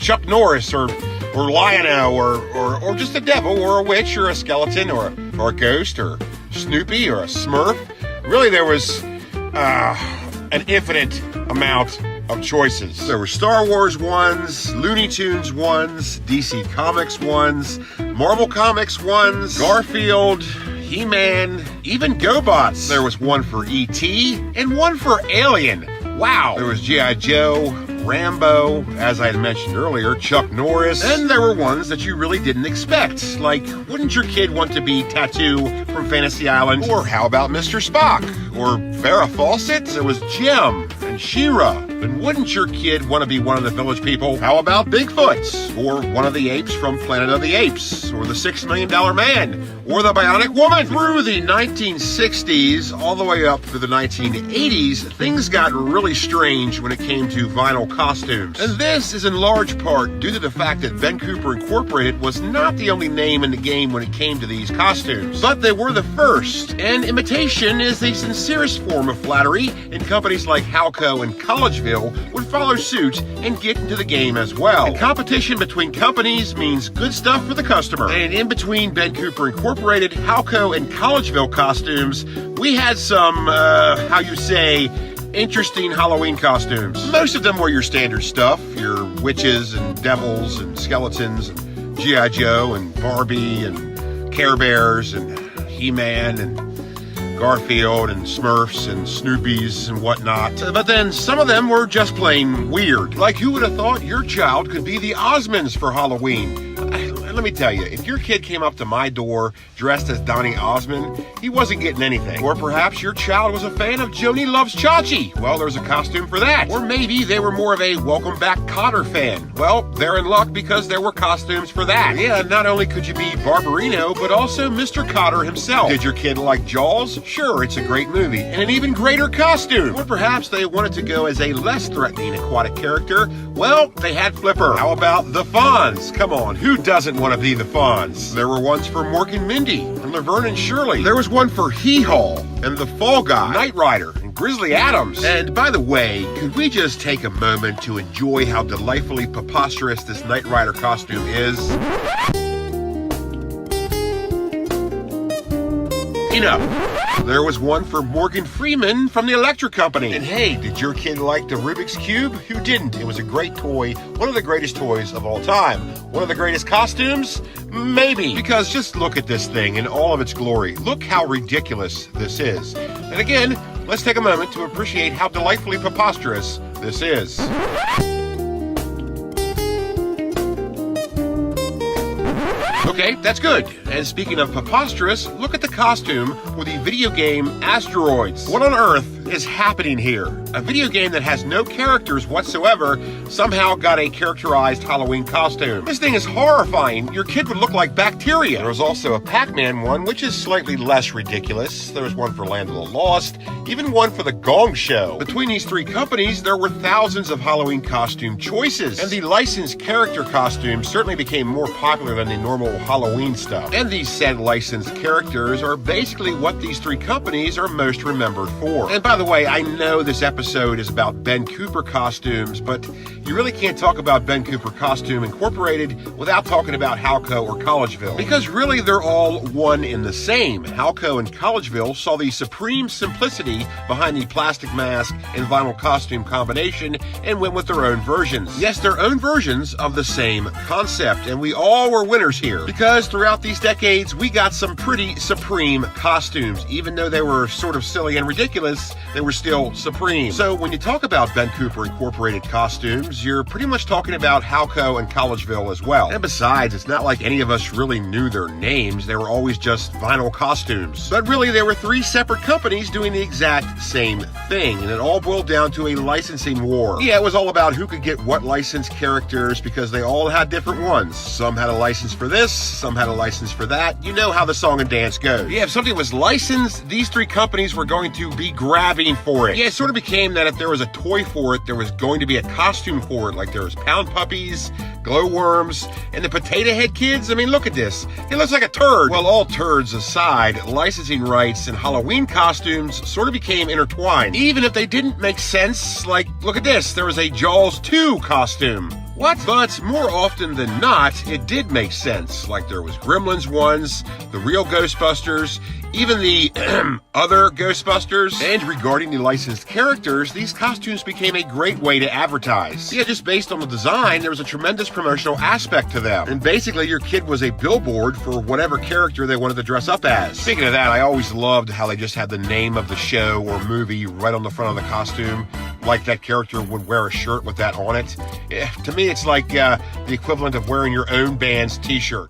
Chuck Norris or Lion-O or just a devil or a witch or a skeleton or a ghost or Snoopy or a Smurf. Really, there was an infinite amount of choices. There were Star Wars ones, Looney Tunes ones, DC Comics ones, Marvel Comics ones, Garfield, He-Man, even GoBots. There was one for E.T. and one for Alien. Wow. There was G.I. Joe, Rambo, as I had mentioned earlier, Chuck Norris, and there were ones that you really didn't expect, like, wouldn't your kid want to be Tattoo from Fantasy Island? Or how about Mr. Spock? Or Farrah Fawcett? There was Jem and She-Ra. And wouldn't your kid want to be one of the Village People? How about Bigfoot? Or one of the apes from Planet of the Apes? Or the $6 Million Man? Or the Bionic Woman? Through the 1960s, all the way up through the 1980s, things got really strange when it came to vinyl costumes. And this is in large part due to the fact that Ben Cooper Incorporated was not the only name in the game when it came to these costumes. But they were the first, and imitation is the sincerest form of flattery, and companies like Halco and Collegeville would follow suit and get into the game as well. And competition between companies means good stuff for the customer. And in between Ben Cooper Incorporated, Halco, and Collegeville costumes, we had some, interesting Halloween costumes. Most of them were your standard stuff, your witches and devils and skeletons and G.I. Joe and Barbie and Care Bears and He-Man and Garfield and Smurfs and Snoopies and whatnot. But then some of them were just plain weird. Like, who would have thought your child could be the Osmonds for Halloween? Let me tell you, if your kid came up to my door dressed as Donny Osmond, he wasn't getting anything. Or perhaps your child was a fan of Joni Loves Chachi. Well, there's a costume for that. Or maybe they were more of a Welcome Back Kotter fan. Well, they're in luck because there were costumes for that. Yeah, not only could you be Barbarino, but also Mr. Kotter himself. Did your kid like Jaws? Sure, it's a great movie, and an even greater costume. Or perhaps they wanted to go as a less threatening aquatic character. Well, they had Flipper. How about the Fonz? Come on, who doesn't want to be the Fonz? There were ones for Mork and Mindy, and Laverne and Shirley. There was one for Hee-Haw, and the Fall Guy, Knight Rider, and Grizzly Adams. And by the way, could we just take a moment to enjoy how delightfully preposterous this Knight Rider costume is? Enough. There was one for Morgan Freeman from the Electric Company. And hey, did your kid like the Rubik's Cube? Who didn't? It was a great toy, one of the greatest toys of all time. One of the greatest costumes? Maybe. Because just look at this thing in all of its glory. Look how ridiculous this is. And again, let's take a moment to appreciate how delightfully preposterous this is. Okay, that's good. And speaking of preposterous, look at the costume for the video game Asteroids. What on earth is happening here? A video game that has no characters whatsoever somehow got a characterized Halloween costume. This thing is horrifying. Your kid would look like bacteria. There was also a Pac-Man one, which is slightly less ridiculous. There was one for Land of the Lost, even one for the Gong Show. Between these three companies, there were thousands of Halloween costume choices, and the licensed character costumes certainly became more popular than the normal Halloween stuff. And these said licensed characters are basically what these three companies are most remembered for. And by the way, I know this episode is about Ben Cooper costumes, but you really can't talk about Ben Cooper Costume Incorporated without talking about Halco or Collegeville. Because really, they're all one in the same. Halco and Collegeville saw the supreme simplicity behind the plastic mask and vinyl costume combination and went with their own versions. Yes, their own versions of the same concept, and we all were winners here. Because throughout these decades, we got some pretty supreme costumes. Even though they were sort of silly and ridiculous, they were still supreme. So when you talk about Ben Cooper Incorporated costumes, you're pretty much talking about Halco and Collegeville as well. And besides, it's not like any of us really knew their names. They were always just vinyl costumes. But really, there were three separate companies doing the exact same thing, and it all boiled down to a licensing war. Yeah, it was all about who could get what licensed characters because they all had different ones. Some had a license for this, some had a license for that. You know how the song and dance goes. Yeah, if something was licensed, these three companies were going to be grabbing for it. Yeah, it sort of became that if there was a toy for it, there was going to be a costume for it. Like there was Pound Puppies, Glowworms, and the Potato Head Kids. I mean, look at this. He looks like a turd. Well, all turds aside, licensing rights and Halloween costumes sort of became intertwined. Even if they didn't make sense, like, look at this. There was a Jaws 2 costume. what? But more often than not, it did make sense. Like there was Gremlins ones, the real Ghostbusters, even the other Ghostbusters. And regarding the licensed characters, these costumes became a great way to advertise. Yeah, just based on the design, there was a tremendous promotional aspect to them. And basically, your kid was a billboard for whatever character they wanted to dress up as. Speaking of that, I always loved how they just had the name of the show or movie right on the front of the costume, like that character would wear a shirt with that on it. To me, it's like the equivalent of wearing your own band's t-shirt.